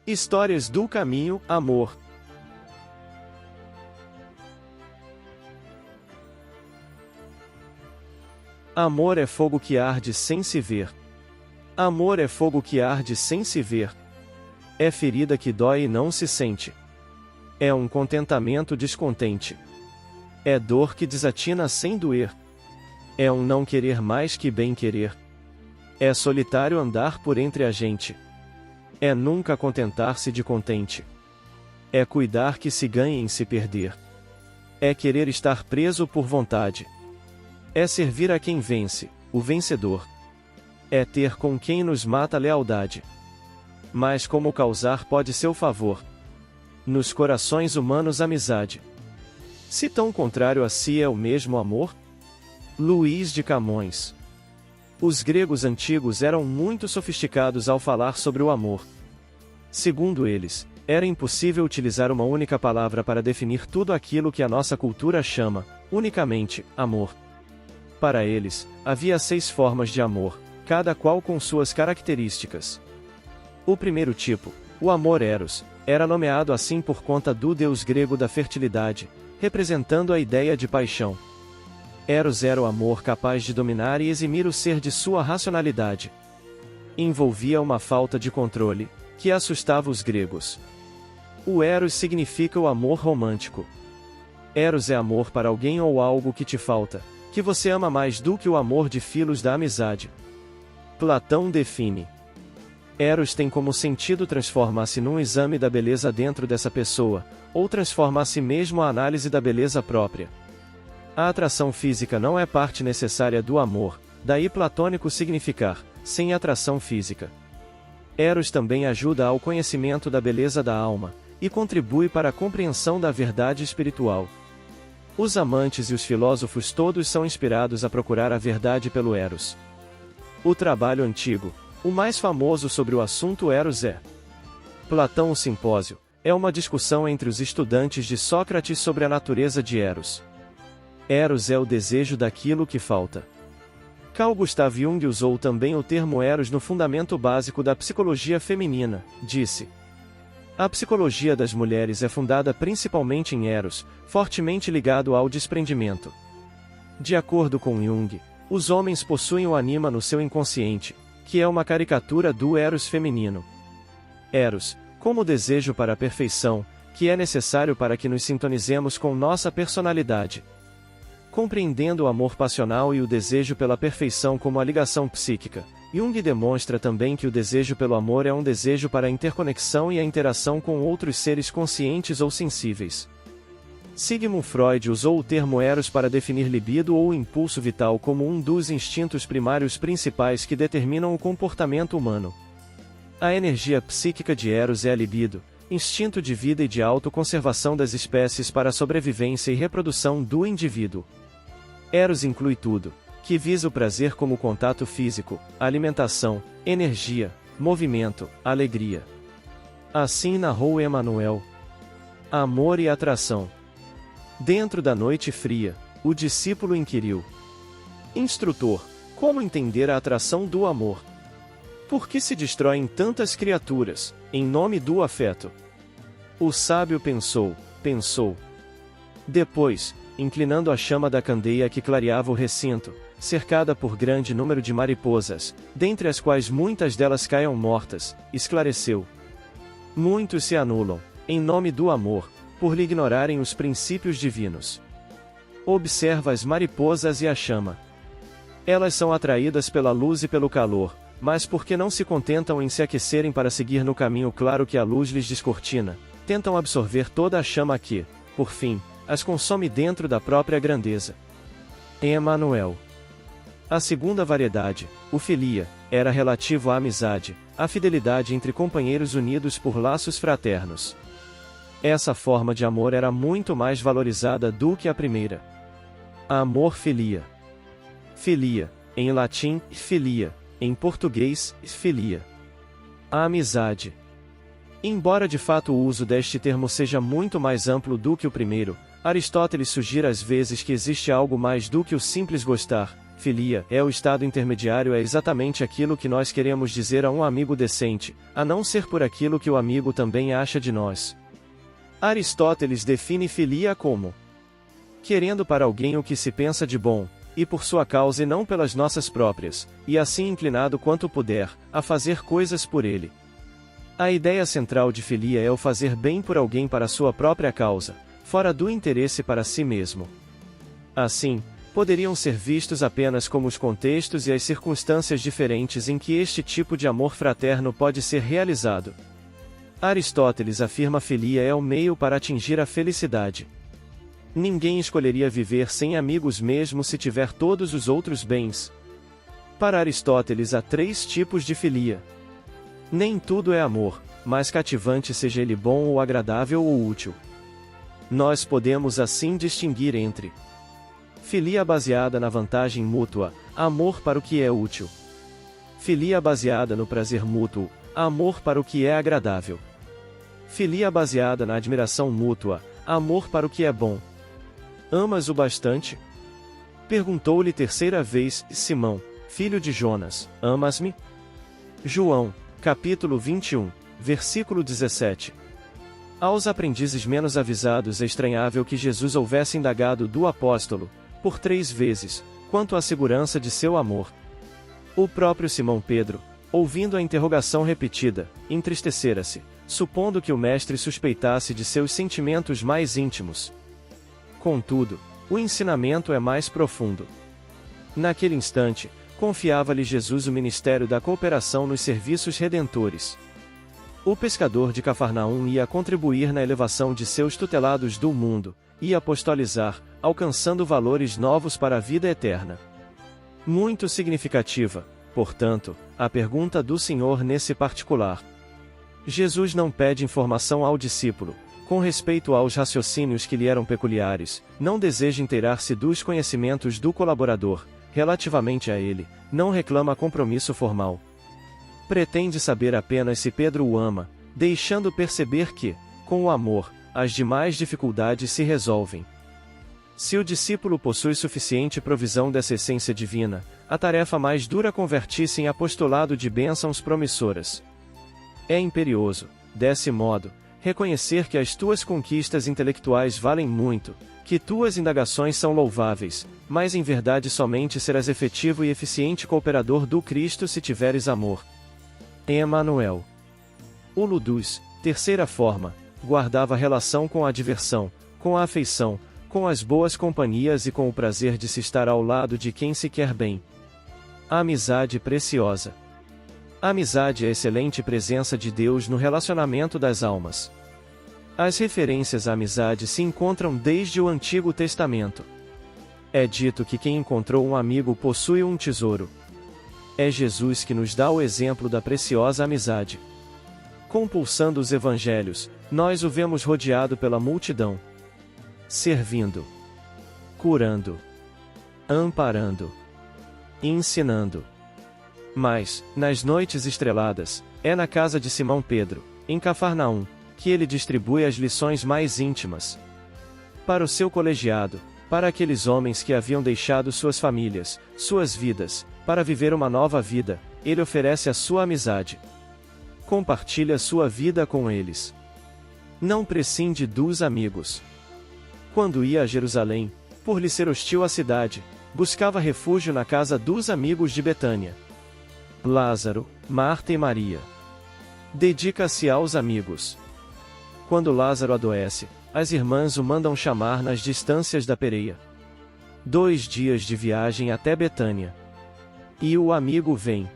Histórias do caminho, amor. Amor é fogo que arde sem se ver. Amor é fogo que arde sem se ver. É ferida que dói e não se sente. É um contentamento descontente. É dor que desatina sem doer. É um não querer mais que bem querer. É solitário andar por entre a gente. É nunca contentar-se de contente. É cuidar que se ganhe em se perder. É querer estar preso por vontade. É servir a quem vence, o vencedor. É ter com quem nos mata a lealdade. Mas como causar pode seu favor? Nos corações humanos amizade. Se tão contrário a si é o mesmo amor? Luís de Camões. Os gregos antigos eram muito sofisticados ao falar sobre o amor. Segundo eles, era impossível utilizar uma única palavra para definir tudo aquilo que a nossa cultura chama, unicamente, amor. Para eles, havia 6 formas de amor, cada qual com suas características. O primeiro tipo, o amor eros, era nomeado assim por conta do deus grego da fertilidade, representando a ideia de paixão. Eros era o amor capaz de dominar e eximir o ser de sua racionalidade. Envolvia uma falta de controle, que assustava os gregos. O eros significa o amor romântico. Eros é amor para alguém ou algo que te falta, que você ama mais do que o amor de filhos da amizade. Platão define. Eros tem como sentido transformar-se num exame da beleza dentro dessa pessoa, ou transformar a si mesmo a análise da beleza própria. A atração física não é parte necessária do amor, daí platônico significar, sem atração física. Eros também ajuda ao conhecimento da beleza da alma, e contribui para a compreensão da verdade espiritual. Os amantes e os filósofos todos são inspirados a procurar a verdade pelo Eros. O trabalho antigo, o mais famoso sobre o assunto Eros é Platão o Simpósio, é uma discussão entre os estudantes de Sócrates sobre a natureza de Eros. Eros é o desejo daquilo que falta. Carl Gustav Jung usou também o termo Eros no fundamento básico da psicologia feminina, disse: a psicologia das mulheres é fundada principalmente em Eros, fortemente ligado ao desprendimento. De acordo com Jung, os homens possuem o anima no seu inconsciente, que é uma caricatura do Eros feminino. Eros, como desejo para a perfeição, que é necessário para que nos sintonizemos com nossa personalidade. Compreendendo o amor passional e o desejo pela perfeição como a ligação psíquica, Jung demonstra também que o desejo pelo amor é um desejo para a interconexão e a interação com outros seres conscientes ou sensíveis. Sigmund Freud usou o termo Eros para definir libido ou impulso vital como um dos instintos primários principais que determinam o comportamento humano. A energia psíquica de Eros é a libido, instinto de vida e de autoconservação das espécies para a sobrevivência e reprodução do indivíduo. Eros inclui tudo, que visa o prazer como contato físico, alimentação, energia, movimento, alegria. Assim narrou Emmanuel. Amor e atração. Dentro da noite fria, o discípulo inquiriu: Instrutor, como entender a atração do amor? Por que se destroem tantas criaturas, em nome do afeto? O sábio pensou. Depois, inclinando a chama da candeia que clareava o recinto, cercada por grande número de mariposas, dentre as quais muitas delas caiam mortas, esclareceu: muitos se anulam, em nome do amor, por lhe ignorarem os princípios divinos. Observa as mariposas e a chama. Elas são atraídas pela luz e pelo calor, mas porque não se contentam em se aquecerem para seguir no caminho claro que a luz lhes descortina, tentam absorver toda a chama que, por fim, as consome dentro da própria grandeza. Emmanuel. A segunda variedade, o filia, era relativo à amizade, à fidelidade entre companheiros unidos por laços fraternos. Essa forma de amor era muito mais valorizada do que a primeira. Amor filia. Filia, em latim, filia, em português, filia. A amizade. Embora de fato o uso deste termo seja muito mais amplo do que o primeiro, Aristóteles sugira às vezes que existe algo mais do que o simples gostar, filia, é o estado intermediário, é exatamente aquilo que nós queremos dizer a um amigo decente, a não ser por aquilo que o amigo também acha de nós. Aristóteles define filia como querendo para alguém o que se pensa de bom, e por sua causa e não pelas nossas próprias, e assim inclinado quanto puder, a fazer coisas por ele. A ideia central de filia é o fazer bem por alguém para sua própria causa, fora do interesse para si mesmo. Assim, poderiam ser vistos apenas como os contextos e as circunstâncias diferentes em que este tipo de amor fraterno pode ser realizado. Aristóteles afirma filia é o meio para atingir a felicidade. Ninguém escolheria viver sem amigos mesmo se tiver todos os outros bens. Para Aristóteles há 3 tipos de filia. Nem tudo é amor, mas cativante, seja ele bom ou agradável ou útil. Nós podemos assim distinguir entre filia baseada na vantagem mútua, amor para o que é útil. Filia baseada no prazer mútuo, amor para o que é agradável. Filia baseada na admiração mútua, amor para o que é bom. Amas-o bastante? Perguntou-lhe terceira vez Simão, filho de Jonas, amas-me? João, capítulo 21, versículo 17. Aos aprendizes menos avisados é estranhável que Jesus houvesse indagado do apóstolo, por 3 vezes, quanto à segurança de seu amor. O próprio Simão Pedro, ouvindo a interrogação repetida, entristecera-se, supondo que o mestre suspeitasse de seus sentimentos mais íntimos. Contudo, o ensinamento é mais profundo. Naquele instante, confiava-lhe Jesus o ministério da cooperação nos serviços redentores. O pescador de Cafarnaum ia contribuir na elevação de seus tutelados do mundo, ia apostolizar, alcançando valores novos para a vida eterna. Muito significativa, portanto, a pergunta do Senhor nesse particular. Jesus não pede informação ao discípulo, com respeito aos raciocínios que lhe eram peculiares, não deseja inteirar-se dos conhecimentos do colaborador, relativamente a ele, não reclama compromisso formal. Pretende saber apenas se Pedro o ama, deixando perceber que, com o amor, as demais dificuldades se resolvem. Se o discípulo possui suficiente provisão dessa essência divina, a tarefa mais dura convertir-se em apostolado de bênçãos promissoras. É imperioso, desse modo, reconhecer que as tuas conquistas intelectuais valem muito, que tuas indagações são louváveis, mas em verdade somente serás efetivo e eficiente cooperador do Cristo se tiveres amor. Emmanuel. O ludus, terceira forma, guardava relação com a diversão, com a afeição, com as boas companhias e com o prazer de se estar ao lado de quem se quer bem. A amizade preciosa. A amizade é a excelente presença de Deus no relacionamento das almas. As referências à amizade se encontram desde o Antigo Testamento. É dito que quem encontrou um amigo possui um tesouro. É Jesus que nos dá o exemplo da preciosa amizade. Compulsando os evangelhos, nós o vemos rodeado pela multidão, servindo, curando, amparando, ensinando. Mas, nas noites estreladas, é na casa de Simão Pedro, em Cafarnaum, que ele distribui as lições mais íntimas. Para o seu colegiado, para aqueles homens que haviam deixado suas famílias, suas vidas, para viver uma nova vida, ele oferece a sua amizade. Compartilha sua vida com eles. Não prescinde dos amigos. Quando ia a Jerusalém, por lhe ser hostil à cidade, buscava refúgio na casa dos amigos de Betânia. Lázaro, Marta e Maria. Dedica-se aos amigos. Quando Lázaro adoece, as irmãs o mandam chamar nas distâncias da Pereia. 2 dias de viagem até Betânia. E o amigo vem.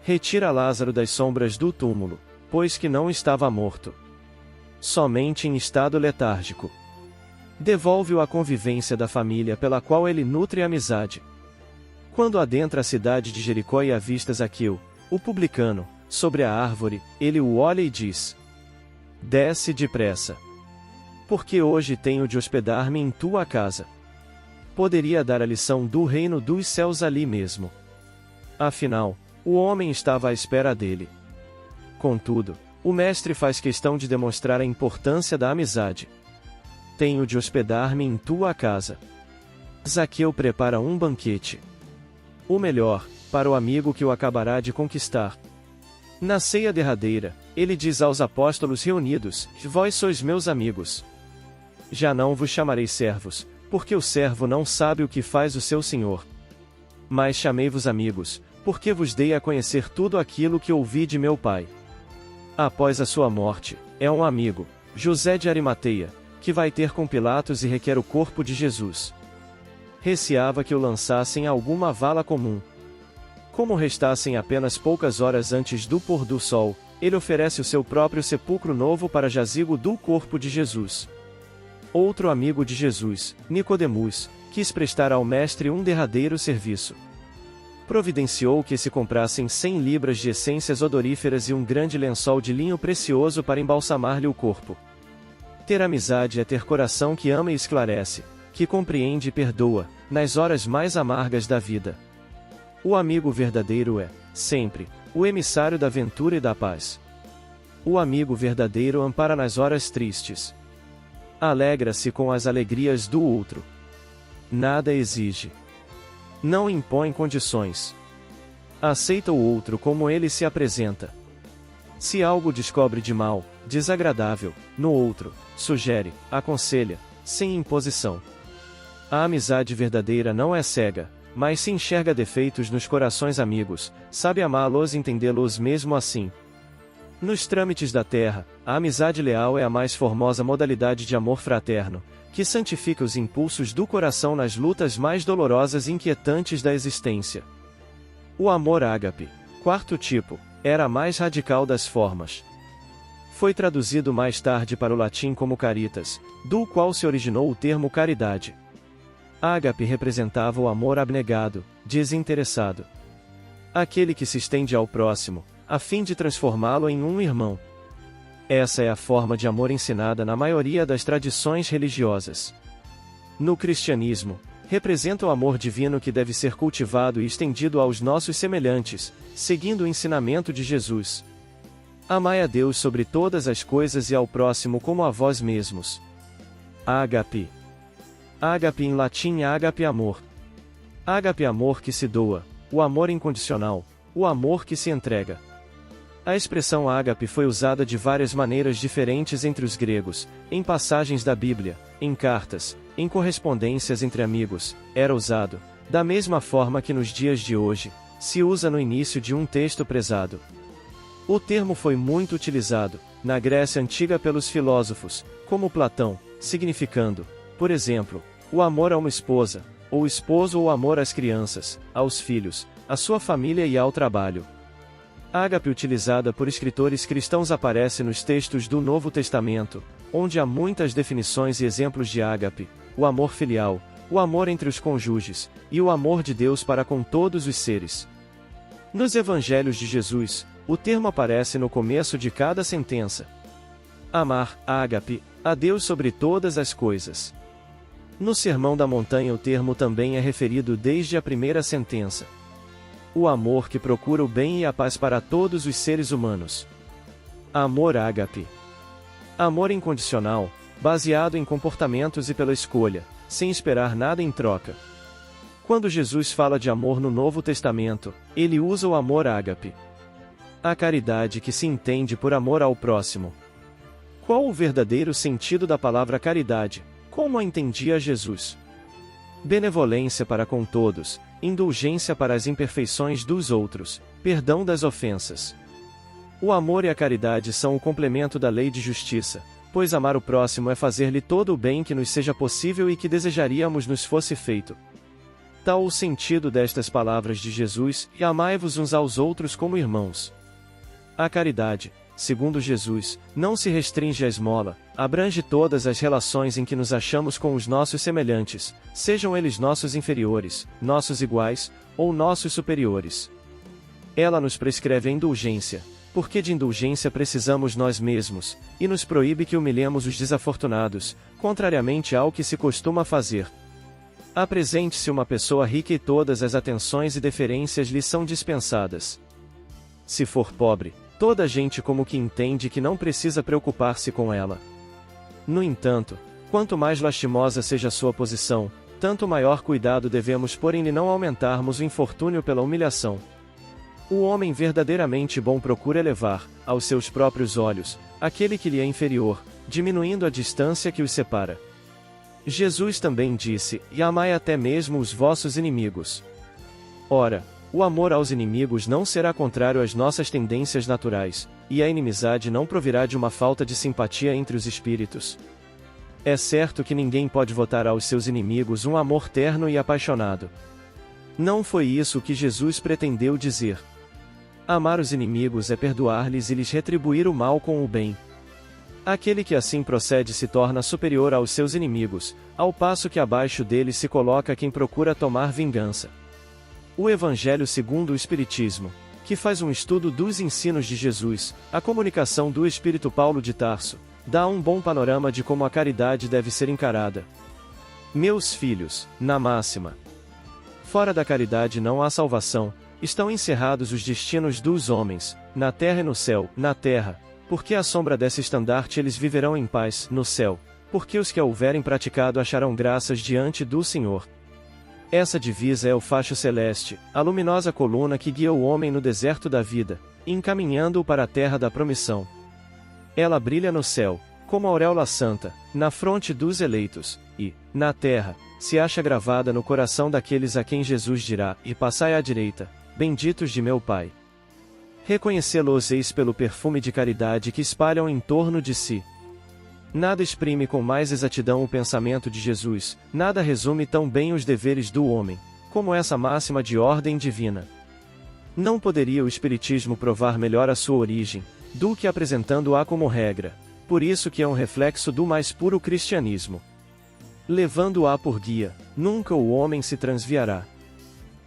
Retira Lázaro das sombras do túmulo, pois que não estava morto. Somente em estado letárgico. Devolve-o à convivência da família pela qual ele nutre amizade. Quando adentra a cidade de Jericó e avista Zaqueu, o publicano, sobre a árvore, ele o olha e diz: desce depressa. Porque hoje tenho de hospedar-me em tua casa. Poderia dar a lição do reino dos céus ali mesmo. Afinal, o homem estava à espera dele. Contudo, o mestre faz questão de demonstrar a importância da amizade. Tenho de hospedar-me em tua casa. Zaqueu prepara um banquete. O melhor, para o amigo que o acabará de conquistar. Na ceia derradeira, ele diz aos apóstolos reunidos: Vós sois meus amigos. Já não vos chamarei servos, porque o servo não sabe o que faz o seu senhor. Mas chamei-vos amigos, porque vos dei a conhecer tudo aquilo que ouvi de meu Pai. Após a sua morte, é um amigo, José de Arimateia, que vai ter com Pilatos e requer o corpo de Jesus. Receava que o lançassem a alguma vala comum. Como restassem apenas poucas horas antes do pôr do sol, ele oferece o seu próprio sepulcro novo para jazigo do corpo de Jesus. Outro amigo de Jesus, Nicodemus, quis prestar ao mestre um derradeiro serviço. Providenciou que se comprassem 100 libras de essências odoríferas e um grande lençol de linho precioso para embalsamar-lhe o corpo. Ter amizade é ter coração que ama e esclarece, que compreende e perdoa, nas horas mais amargas da vida. O amigo verdadeiro é, sempre, o emissário da ventura e da paz. O amigo verdadeiro ampara nas horas tristes. Alegra-se com as alegrias do outro. Nada exige. Não impõe condições. Aceita o outro como ele se apresenta. Se algo descobre de mal, desagradável, no outro, sugere, aconselha, sem imposição. A amizade verdadeira não é cega, mas se enxerga defeitos nos corações amigos, sabe amá-los e entendê-los mesmo assim. Nos trâmites da terra, a amizade leal é a mais formosa modalidade de amor fraterno, que santifica os impulsos do coração nas lutas mais dolorosas e inquietantes da existência. O amor ágape, quarto tipo, era a mais radical das formas. Foi traduzido mais tarde para o latim como caritas, do qual se originou o termo caridade. Ágape representava o amor abnegado, desinteressado. Aquele que se estende ao próximo, a fim de transformá-lo em um irmão. Essa é a forma de amor ensinada na maioria das tradições religiosas. No cristianismo, representa o amor divino que deve ser cultivado e estendido aos nossos semelhantes, seguindo o ensinamento de Jesus. Amai a Deus sobre todas as coisas e ao próximo como a vós mesmos. Ágape. Ágape em latim é ágape amor. Ágape amor que se doa, o amor incondicional, o amor que se entrega. A expressão ágape foi usada de várias maneiras diferentes entre os gregos, em passagens da Bíblia, em cartas, em correspondências entre amigos, era usado, da mesma forma que nos dias de hoje, se usa no início de um texto prezado. O termo foi muito utilizado, na Grécia Antiga pelos filósofos, como Platão, significando, por exemplo, o amor a uma esposa, ou esposo ou amor às crianças, aos filhos, à sua família e ao trabalho. Ágape utilizada por escritores cristãos aparece nos textos do Novo Testamento, onde há muitas definições e exemplos de ágape, o amor filial, o amor entre os cônjuges, e o amor de Deus para com todos os seres. Nos Evangelhos de Jesus, o termo aparece no começo de cada sentença. Amar, ágape, a Deus sobre todas as coisas. No Sermão da Montanha o termo também é referido desde a primeira sentença. O amor que procura o bem e a paz para todos os seres humanos. Amor ágape. Amor incondicional, baseado em comportamentos e pela escolha, sem esperar nada em troca. Quando Jesus fala de amor no Novo Testamento, ele usa o amor ágape. A caridade que se entende por amor ao próximo. Qual o verdadeiro sentido da palavra caridade, como a entendia Jesus? Benevolência para com todos, indulgência para as imperfeições dos outros, perdão das ofensas. O amor e a caridade são o complemento da lei de justiça, pois amar o próximo é fazer-lhe todo o bem que nos seja possível e que desejaríamos nos fosse feito. Tal o sentido destas palavras de Jesus, e amai-vos uns aos outros como irmãos. A caridade, segundo Jesus, não se restringe à esmola, abrange todas as relações em que nos achamos com os nossos semelhantes, sejam eles nossos inferiores, nossos iguais, ou nossos superiores. Ela nos prescreve a indulgência, porque de indulgência precisamos nós mesmos, e nos proíbe que humilhemos os desafortunados, contrariamente ao que se costuma fazer. Apresente-se uma pessoa rica e todas as atenções e deferências lhe são dispensadas. Se for pobre, toda a gente como que entende que não precisa preocupar-se com ela. No entanto, quanto mais lastimosa seja sua posição, tanto maior cuidado devemos pôr em não aumentarmos o infortúnio pela humilhação. O homem verdadeiramente bom procura elevar, aos seus próprios olhos, aquele que lhe é inferior, diminuindo a distância que os separa. Jesus também disse: "E amai até mesmo os vossos inimigos." Ora, o amor aos inimigos não será contrário às nossas tendências naturais, e a inimizade não provirá de uma falta de simpatia entre os espíritos. É certo que ninguém pode votar aos seus inimigos um amor terno e apaixonado. Não foi isso que Jesus pretendeu dizer. Amar os inimigos é perdoar-lhes e lhes retribuir o mal com o bem. Aquele que assim procede se torna superior aos seus inimigos, ao passo que abaixo deles se coloca quem procura tomar vingança. O Evangelho segundo o Espiritismo, que faz um estudo dos ensinos de Jesus, a comunicação do Espírito Paulo de Tarso, dá um bom panorama de como a caridade deve ser encarada. Meus filhos, na máxima: fora da caridade não há salvação, estão encerrados os destinos dos homens, na terra e no céu. Na terra, porque à sombra desse estandarte eles viverão em paz; no céu, porque os que a houverem praticado acharão graças diante do Senhor. Essa divisa é o facho celeste, a luminosa coluna que guia o homem no deserto da vida, encaminhando-o para a terra da promissão. Ela brilha no céu, como a auréola santa, na fronte dos eleitos, e, na terra, se acha gravada no coração daqueles a quem Jesus dirá: "E passai à direita, benditos de meu Pai." Reconhecê-los-eis pelo perfume de caridade que espalham em torno de si. Nada exprime com mais exatidão o pensamento de Jesus, nada resume tão bem os deveres do homem, como essa máxima de ordem divina. Não poderia o Espiritismo provar melhor a sua origem, do que apresentando-a como regra, por isso que é um reflexo do mais puro cristianismo. Levando-a por guia, nunca o homem se transviará.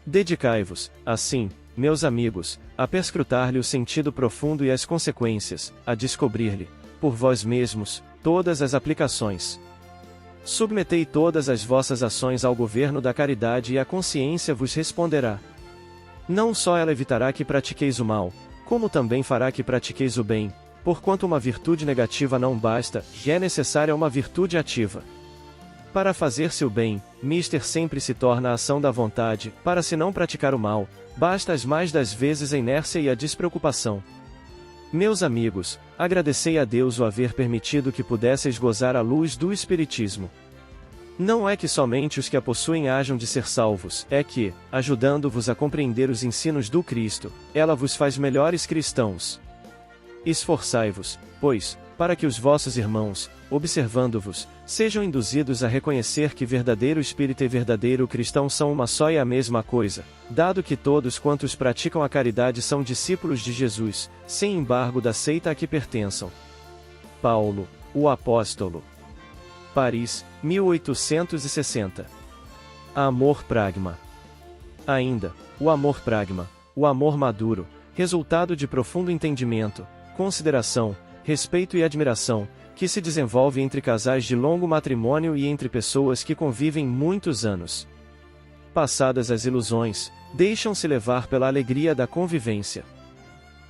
Dedicai-vos, assim, meus amigos, a perscrutar-lhe o sentido profundo e as consequências, a descobrir-lhe, por vós mesmos, todas as aplicações. Submetei todas as vossas ações ao governo da caridade e a consciência vos responderá. Não só ela evitará que pratiqueis o mal, como também fará que pratiqueis o bem, porquanto uma virtude negativa não basta, e é necessária uma virtude ativa. Para fazer-se o bem, mister sempre se torna a ação da vontade; para se não praticar o mal, basta as mais das vezes a inércia e a despreocupação. Meus amigos, agradecei a Deus o haver permitido que pudesseis gozar a luz do Espiritismo. Não é que somente os que a possuem hajam de ser salvos, é que, ajudando-vos a compreender os ensinos do Cristo, ela vos faz melhores cristãos. Esforçai-vos, pois, para que os vossos irmãos, observando-vos, sejam induzidos a reconhecer que verdadeiro espírita e verdadeiro cristão são uma só e a mesma coisa, dado que todos quantos praticam a caridade são discípulos de Jesus, sem embargo da seita a que pertençam. Paulo, o Apóstolo. Paris, 1860. Amor pragma. Ainda, o amor pragma, o amor maduro, resultado de profundo entendimento, consideração, respeito e admiração, que se desenvolve entre casais de longo matrimônio e entre pessoas que convivem muitos anos. Passadas as ilusões, deixam-se levar pela alegria da convivência.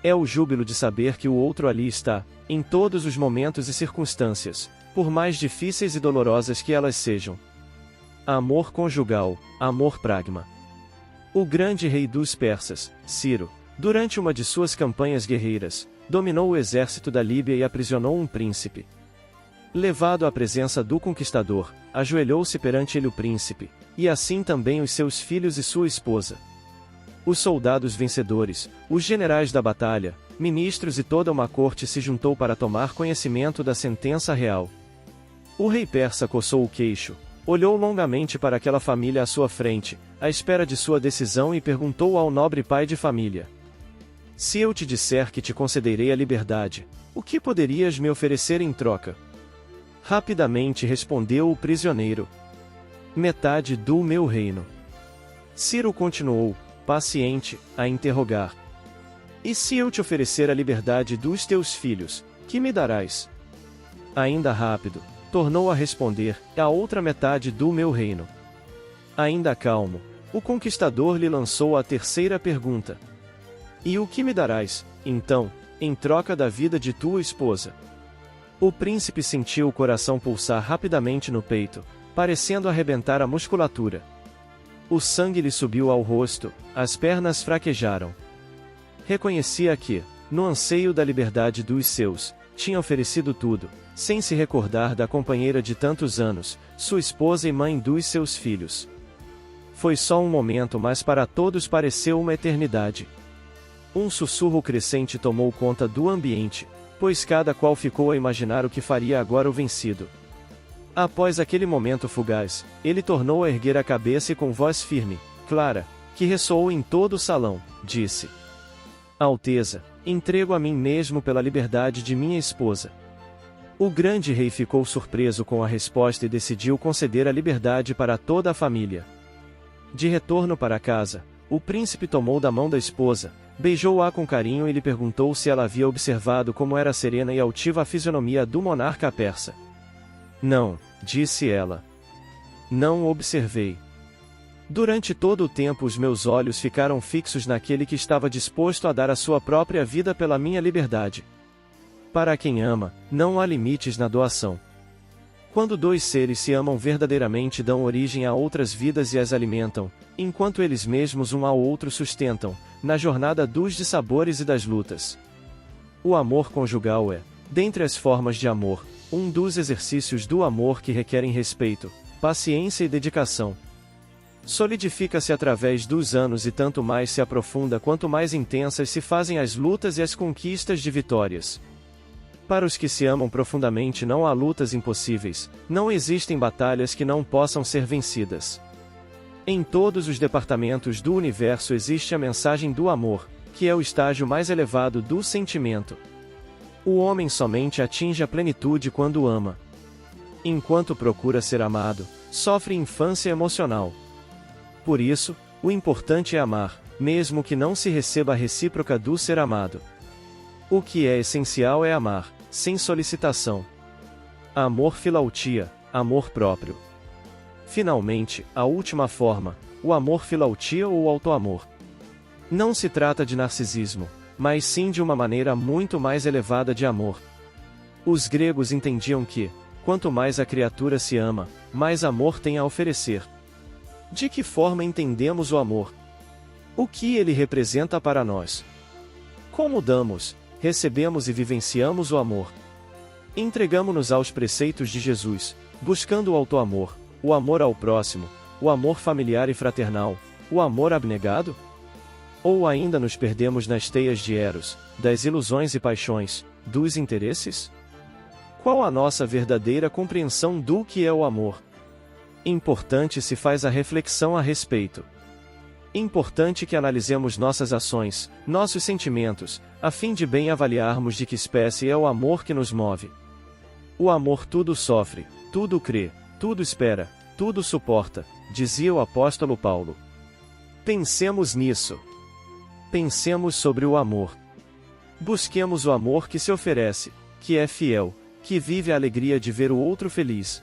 É o júbilo de saber que o outro ali está, em todos os momentos e circunstâncias, por mais difíceis e dolorosas que elas sejam. Amor conjugal, amor pragma. O grande rei dos persas, Ciro, durante uma de suas campanhas guerreiras, dominou o exército da Líbia e aprisionou um príncipe. Levado à presença do conquistador, ajoelhou-se perante ele o príncipe, e assim também os seus filhos e sua esposa. Os soldados vencedores, os generais da batalha, ministros e toda uma corte se juntou para tomar conhecimento da sentença real. O rei persa coçou o queixo, olhou longamente para aquela família à sua frente, à espera de sua decisão, e perguntou ao nobre pai de família: "Se eu te disser que te concederei a liberdade, o que poderias me oferecer em troca?" Rapidamente respondeu o prisioneiro: "Metade do meu reino." Ciro continuou, paciente, a interrogar: "E se eu te oferecer a liberdade dos teus filhos, que me darás?" Ainda rápido, tornou a responder: "A outra metade do meu reino." Ainda calmo, o conquistador lhe lançou a terceira pergunta: "E o que me darás, então, em troca da vida de tua esposa?" O príncipe sentiu o coração pulsar rapidamente no peito, parecendo arrebentar a musculatura. O sangue lhe subiu ao rosto, as pernas fraquejaram. Reconhecia que, no anseio da liberdade dos seus, tinha oferecido tudo, sem se recordar da companheira de tantos anos, sua esposa e mãe dos seus filhos. Foi só um momento, mas para todos pareceu uma eternidade. Um sussurro crescente tomou conta do ambiente, pois cada qual ficou a imaginar o que faria agora o vencido. Após aquele momento fugaz, ele tornou a erguer a cabeça e com voz firme, clara, que ressoou em todo o salão, disse: Alteza, entrego a mim mesmo pela liberdade de minha esposa. O grande rei ficou surpreso com a resposta e decidiu conceder a liberdade para toda a família. De retorno para casa, o príncipe tomou da mão da esposa, beijou-a com carinho e lhe perguntou se ela havia observado como era serena e altiva a fisionomia do monarca persa. Não, disse ela. Não observei. Durante todo o tempo os meus olhos ficaram fixos naquele que estava disposto a dar a sua própria vida pela minha liberdade. Para quem ama, não há limites na doação. Quando dois seres se amam verdadeiramente, dão origem a outras vidas e as alimentam, enquanto eles mesmos um ao outro sustentam, na jornada dos dissabores e das lutas. O amor conjugal é, dentre as formas de amor, um dos exercícios do amor que requerem respeito, paciência e dedicação. Solidifica-se através dos anos e tanto mais se aprofunda quanto mais intensas se fazem as lutas e as conquistas de vitórias. Para os que se amam profundamente não há lutas impossíveis, não existem batalhas que não possam ser vencidas. Em todos os departamentos do universo existe a mensagem do amor, que é o estágio mais elevado do sentimento. O homem somente atinge a plenitude quando ama. Enquanto procura ser amado, sofre infância emocional. Por isso, o importante é amar, mesmo que não se receba a recíproca do ser amado. O que é essencial é amar, sem solicitação. Amor filautia, amor próprio. Finalmente, a última forma, o amor filautia ou autoamor. Não se trata de narcisismo, mas sim de uma maneira muito mais elevada de amor. Os gregos entendiam que, quanto mais a criatura se ama, mais amor tem a oferecer. De que forma entendemos o amor? O que ele representa para nós? Como damos, recebemos e vivenciamos o amor? Entregamo-nos aos preceitos de Jesus, buscando o autoamor, o amor ao próximo, o amor familiar e fraternal, o amor abnegado? Ou ainda nos perdemos nas teias de Eros, das ilusões e paixões, dos interesses? Qual a nossa verdadeira compreensão do que é o amor? Importante se faz a reflexão a respeito. Importante que analisemos nossas ações, nossos sentimentos, a fim de bem avaliarmos de que espécie é o amor que nos move. O amor tudo sofre, tudo crê, tudo espera, tudo suporta, dizia o apóstolo Paulo. Pensemos nisso. Pensemos sobre o amor. Busquemos o amor que se oferece, que é fiel, que vive a alegria de ver o outro feliz.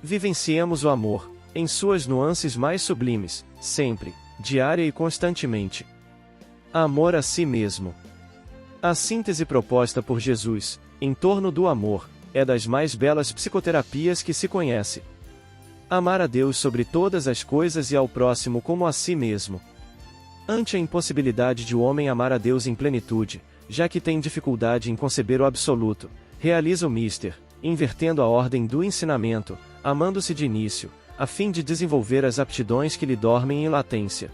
Vivenciemos o amor, em suas nuances mais sublimes, sempre, diária e constantemente. Amor a si mesmo. A síntese proposta por Jesus, em torno do amor, é das mais belas psicoterapias que se conhece. Amar a Deus sobre todas as coisas e ao próximo como a si mesmo. Ante a impossibilidade de o homem amar a Deus em plenitude, já que tem dificuldade em conceber o absoluto, realiza o mister, invertendo a ordem do ensinamento, amando-se de início, a fim de desenvolver as aptidões que lhe dormem em latência.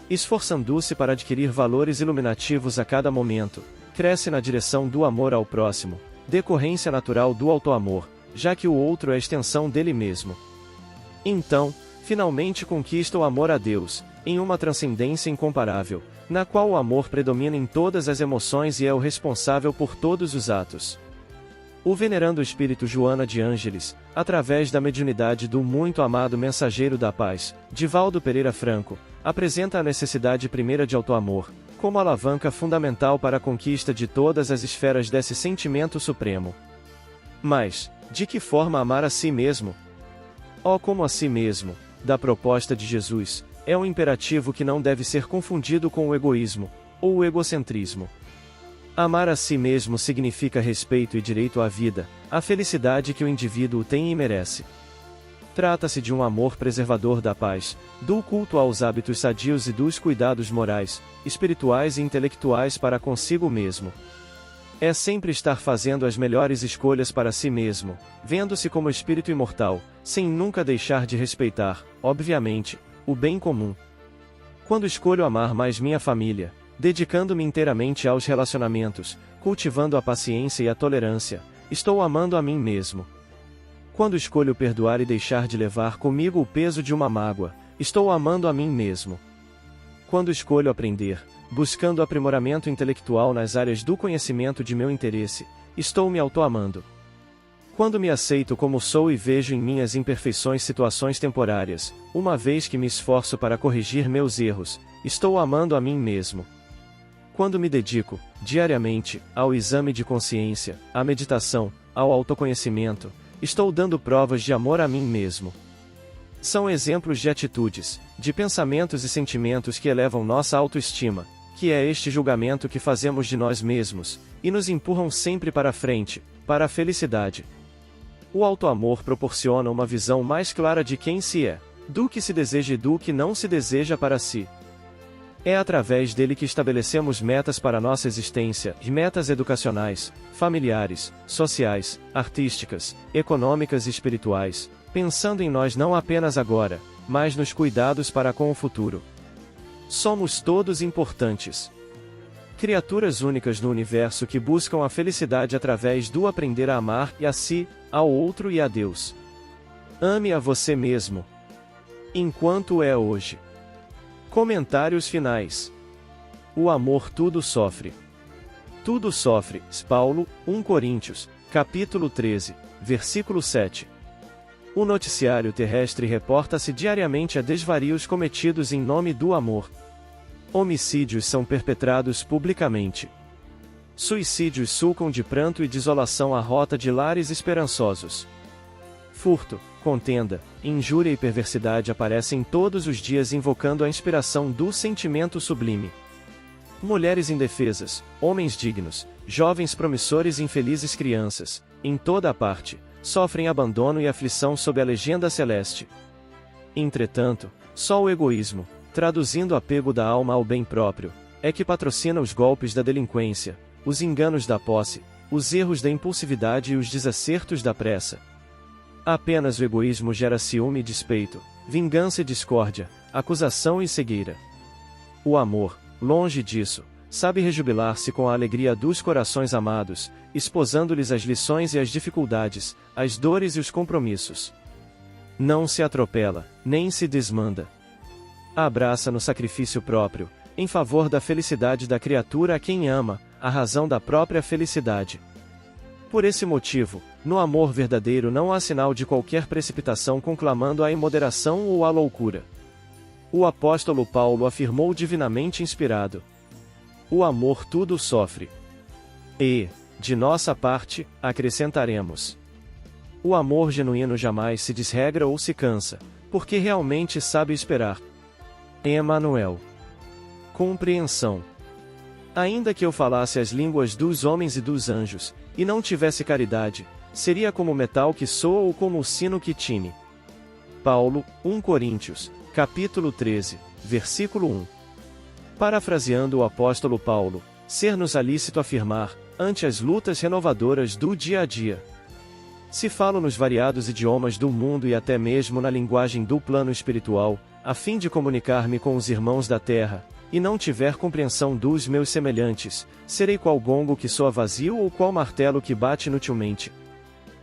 Esforçando-se para adquirir valores iluminativos a cada momento, cresce na direção do amor ao próximo, decorrência natural do autoamor, já que o outro é a extensão dele mesmo. Então, finalmente conquista o amor a Deus, em uma transcendência incomparável, na qual o amor predomina em todas as emoções e é o responsável por todos os atos. O venerando espírito Joana de Ângeles, através da mediunidade do muito amado mensageiro da paz, Divaldo Pereira Franco, apresenta a necessidade primeira de autoamor, como alavanca fundamental para a conquista de todas as esferas desse sentimento supremo. Mas, de que forma amar a si mesmo? Como a si mesmo, da proposta de Jesus, é um imperativo que não deve ser confundido com o egoísmo, ou o egocentrismo. Amar a si mesmo significa respeito e direito à vida, a felicidade que o indivíduo tem e merece. Trata-se de um amor preservador da paz, do culto aos hábitos sadios e dos cuidados morais, espirituais e intelectuais para consigo mesmo. É sempre estar fazendo as melhores escolhas para si mesmo, vendo-se como espírito imortal, sem nunca deixar de respeitar, obviamente, o bem comum. Quando escolho amar mais minha família, dedicando-me inteiramente aos relacionamentos, cultivando a paciência e a tolerância, estou amando a mim mesmo. Quando escolho perdoar e deixar de levar comigo o peso de uma mágoa, estou amando a mim mesmo. Quando escolho aprender, buscando aprimoramento intelectual nas áreas do conhecimento de meu interesse, estou me autoamando. Quando me aceito como sou e vejo em minhas imperfeições situações temporárias, uma vez que me esforço para corrigir meus erros, estou amando a mim mesmo. Quando me dedico, diariamente, ao exame de consciência, à meditação, ao autoconhecimento, estou dando provas de amor a mim mesmo. São exemplos de atitudes, de pensamentos e sentimentos que elevam nossa autoestima, que é este julgamento que fazemos de nós mesmos, e nos empurram sempre para frente, para a felicidade. O autoamor proporciona uma visão mais clara de quem se é, do que se deseja e do que não se deseja para si. É através dele que estabelecemos metas para nossa existência, e metas educacionais, familiares, sociais, artísticas, econômicas e espirituais, pensando em nós não apenas agora, mas nos cuidados para com o futuro. Somos todos importantes. Criaturas únicas no universo que buscam a felicidade através do aprender a amar e a si, ao outro e a Deus. Ame a você mesmo. Enquanto é hoje. Comentários finais. O amor tudo sofre. Tudo sofre, Paulo, 1 Coríntios, capítulo 13, versículo 7. O noticiário terrestre reporta-se diariamente a desvarios cometidos em nome do amor. Homicídios são perpetrados publicamente. Suicídios sulcam de pranto e desolação a rota de lares esperançosos. Furto, contenda, injúria e perversidade aparecem todos os dias invocando a inspiração do sentimento sublime. Mulheres indefesas, homens dignos, jovens promissores e infelizes crianças, em toda a parte, sofrem abandono e aflição sob a legenda celeste. Entretanto, só o egoísmo, traduzindo apego da alma ao bem próprio, é que patrocina os golpes da delinquência, os enganos da posse, os erros da impulsividade e os desacertos da pressa. Apenas o egoísmo gera ciúme e despeito, vingança e discórdia, acusação e cegueira. O amor, longe disso, sabe rejubilar-se com a alegria dos corações amados, esposando-lhes as lições e as dificuldades, as dores e os compromissos. Não se atropela, nem se desmanda. Abraça no sacrifício próprio, em favor da felicidade da criatura a quem ama, a razão da própria felicidade. Por esse motivo, no amor verdadeiro não há sinal de qualquer precipitação conclamando a imoderação ou a loucura. O apóstolo Paulo afirmou divinamente inspirado: o amor tudo sofre. E, de nossa parte, acrescentaremos: o amor genuíno jamais se desregra ou se cansa, porque realmente sabe esperar. Emmanuel. Compreensão. Ainda que eu falasse as línguas dos homens e dos anjos, e não tivesse caridade, seria como o metal que soa ou como o sino que tine. Paulo, 1 Coríntios, capítulo 13, versículo 1. Parafraseando o apóstolo Paulo, ser-nos-á lícito afirmar, ante as lutas renovadoras do dia a dia. Se falo nos variados idiomas do mundo e até mesmo na linguagem do plano espiritual, a fim de comunicar-me com os irmãos da terra, e não tiver compreensão dos meus semelhantes, serei qual gongo que soa vazio ou qual martelo que bate inutilmente.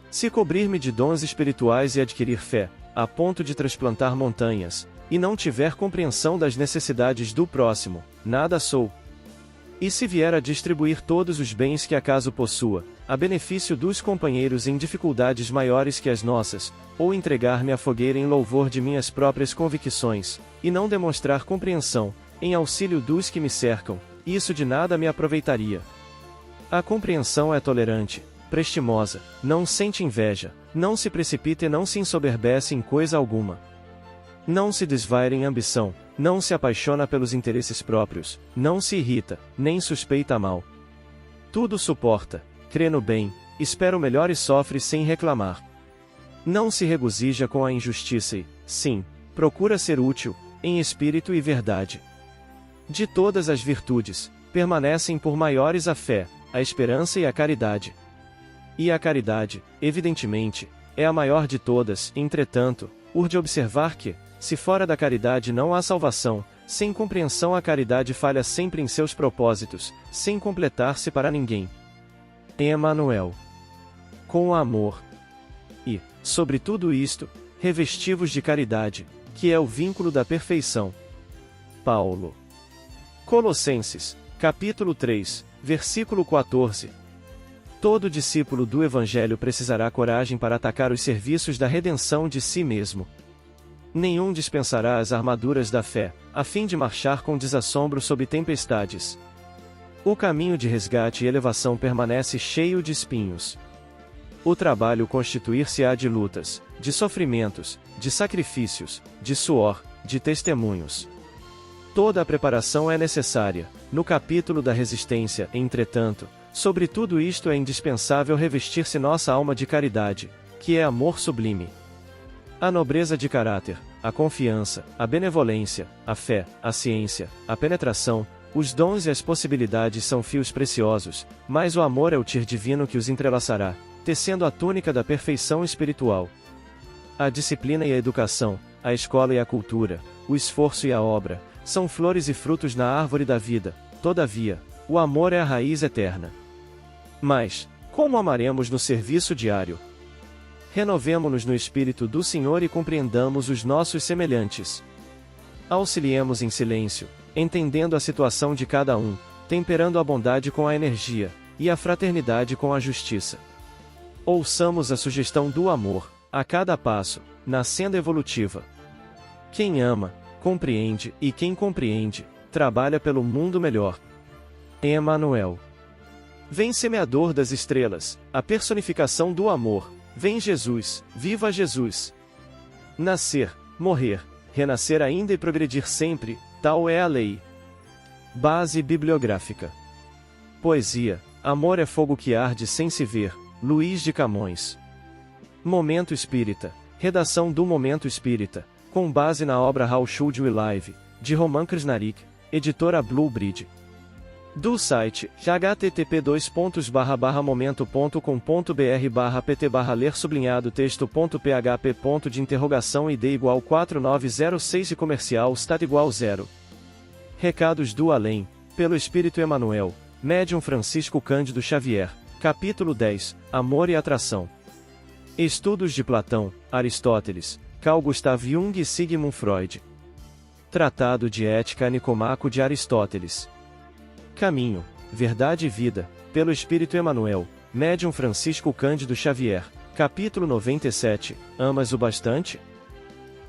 Se cobrir-me de dons espirituais e adquirir fé, a ponto de transplantar montanhas, e não tiver compreensão das necessidades do próximo, nada sou. E se vier a distribuir todos os bens que acaso possua, a benefício dos companheiros em dificuldades maiores que as nossas, ou entregar-me à fogueira em louvor de minhas próprias convicções, e não demonstrar compreensão, em auxílio dos que me cercam, isso de nada me aproveitaria. A compreensão é tolerante, prestimosa, não sente inveja, não se precipita e não se ensoberbece em coisa alguma. Não se desvaira em ambição, não se apaixona pelos interesses próprios, não se irrita, nem suspeita mal. Tudo suporta, crê no bem, espera o melhor e sofre sem reclamar. Não se regozija com a injustiça e, sim, procura ser útil, em espírito e verdade. De todas as virtudes, permanecem por maiores a fé, a esperança e a caridade. E a caridade, evidentemente, é a maior de todas. Entretanto, urge observar que, se fora da caridade não há salvação, sem compreensão a caridade falha sempre em seus propósitos, sem completar-se para ninguém. Emmanuel. Com o amor. E, sobre tudo isto, revestivos de caridade, que é o vínculo da perfeição. Paulo. Colossenses, capítulo 3, versículo 14. Todo discípulo do Evangelho precisará coragem para atacar os serviços da redenção de si mesmo. Nenhum dispensará as armaduras da fé, a fim de marchar com desassombro sob tempestades. O caminho de resgate e elevação permanece cheio de espinhos. O trabalho constituir-se-á de lutas, de sofrimentos, de sacrifícios, de suor, de testemunhos. Toda a preparação é necessária. No capítulo da resistência, entretanto, sobre tudo isto é indispensável revestir-se nossa alma de caridade, que é amor sublime. A nobreza de caráter, a confiança, a benevolência, a fé, a ciência, a penetração, os dons e as possibilidades são fios preciosos, mas o amor é o tir divino que os entrelaçará, tecendo a túnica da perfeição espiritual. A disciplina e a educação, a escola e a cultura, o esforço e a obra, são flores e frutos na árvore da vida. Todavia, o amor é a raiz eterna. Mas, como amaremos no serviço diário? Renovemo-nos no Espírito do Senhor e compreendamos os nossos semelhantes. Auxiliemos em silêncio, entendendo a situação de cada um, temperando a bondade com a energia, e a fraternidade com a justiça. Ouçamos a sugestão do amor, a cada passo, na senda evolutiva. Quem ama, compreende, e quem compreende, trabalha pelo mundo melhor. Emmanuel. Vem semeador das estrelas, a personificação do amor, vem Jesus, viva Jesus! Nascer, morrer, renascer ainda e progredir sempre, tal é a lei. Base bibliográfica. Poesia, Amor é fogo que arde sem se ver, Luís de Camões. Momento Espírita, redação do Momento Espírita, com base na obra How Should We Live, de Roman Krishnarik, editora Blue Bridge. Do site http://momento.com.br/pt/ler_texto.php. id igual 4906 e comercial stat igual 0. Recados do Além, pelo Espírito Emmanuel, Médium Francisco Cândido Xavier, capítulo 10, Amor e Atração. Estudos de Platão, Aristóteles, Carl Gustav Jung e Sigmund Freud. Tratado de Ética Nicomaco de Aristóteles. Caminho, Verdade e Vida, pelo Espírito Emmanuel, Médium Francisco Cândido Xavier, capítulo 97, Amas o Bastante?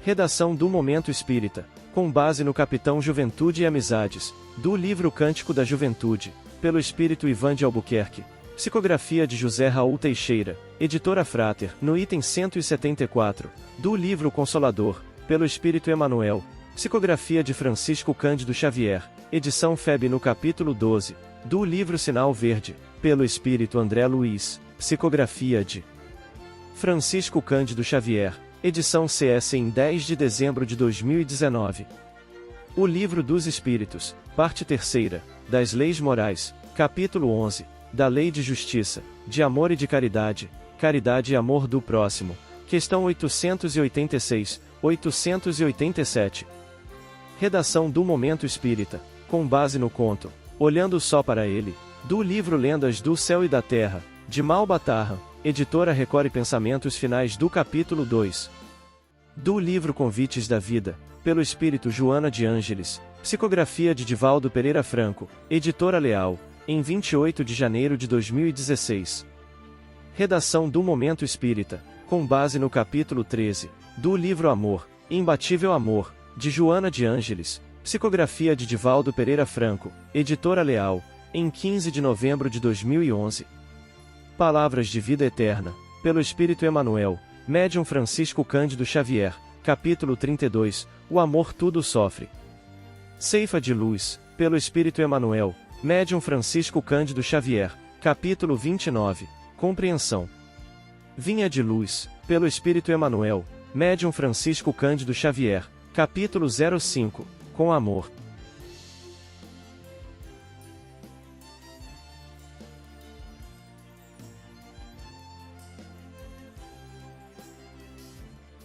Redação do Momento Espírita, com base no Capitão Juventude e Amizades, do livro Cântico da Juventude, pelo Espírito Ivan de Albuquerque, psicografia de José Raul Teixeira, editora Frater, no item 174, do livro Consolador, pelo Espírito Emmanuel, psicografia de Francisco Cândido Xavier, edição FEB no capítulo 12, do livro Sinal Verde, pelo Espírito André Luiz, psicografia de Francisco Cândido Xavier, edição CS em 10 de dezembro de 2019. O Livro dos Espíritos, parte 3ª, das Leis Morais, capítulo 11, da Lei de Justiça, de Amor e de Caridade, Caridade e Amor do Próximo, questão 886, 887. Redação do Momento Espírita, com base no conto Olhando Só para Ele, do livro Lendas do Céu e da Terra, de Malbatarra, editora Record Pensamentos Finais do capítulo 2. Do livro Convites da Vida, pelo Espírito Joana de Ângeles, psicografia de Divaldo Pereira Franco, editora Leal, em 28 de janeiro de 2016. Redação do Momento Espírita, com base no capítulo 13, do livro Amor, Imbatível Amor, de Joana de Ângeles, psicografia de Divaldo Pereira Franco, editora Leal, em 15 de novembro de 2011. Palavras de Vida Eterna, pelo Espírito Emmanuel, Médium Francisco Cândido Xavier, capítulo 32, O Amor Tudo Sofre. Ceifa de Luz, pelo Espírito Emmanuel, Médium Francisco Cândido Xavier, capítulo 29, Compreensão. Vinha de Luz, pelo Espírito Emanuel, Médium Francisco Cândido Xavier, capítulo 05, com amor.